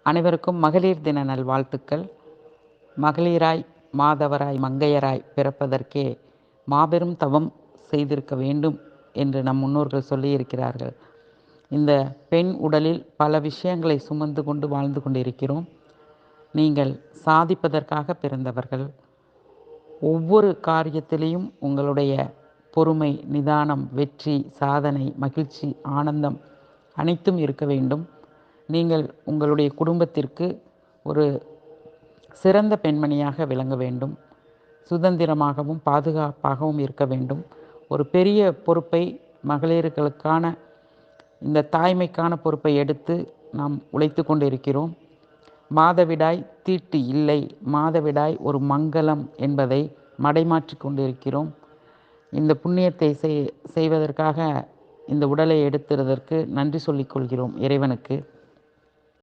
அனைவருக்கும் மகளிர் தின நல்வாழ்த்துக்கள். மகளிராய் மாதவராய் மங்கையராய் பிறப்பதற்கே மாபெரும் தவம் செய்திருக்க வேண்டும் என்று நம் முன்னோர்கள் சொல்லியிருக்கிறார்கள். இந்த பெண் உடலில் பல விஷயங்களை சுமந்து கொண்டு வாழ்ந்து கொண்டிருக்கிறோம். நீங்கள் சாதிப்பதற்காக பிறந்தவர்கள். ஒவ்வொரு காரியத்திலையும் உங்களுடைய பொறுமை, நிதானம், வெற்றி, சாதனை, மகிழ்ச்சி, ஆனந்தம் அனைத்தும் இருக்க வேண்டும். நீங்கள் உங்களுடைய குடும்பத்திற்கு ஒரு சிறந்த பெண்மணியாக விளங்க வேண்டும். சுதந்திரமாகவும் பாதுகாப்பாகவும் இருக்க வேண்டும். ஒரு பெரிய பொறுப்பை, மகளிர்களுக்கான இந்த தாய்மைக்கான பொறுப்பை எடுத்து நாம் உழைத்து கொண்டிருக்கிறோம். மாதவிடாய் தீட்டு இல்லை, மாதவிடாய் ஒரு மங்களம் என்பதை மடைமாற்றி கொண்டிருக்கிறோம். இந்த புண்ணியத்தை செய்வதற்காக இந்த உடலை எடுத்ததற்கு நன்றி சொல்லிக் கொள்கிறோம் இறைவனுக்கு.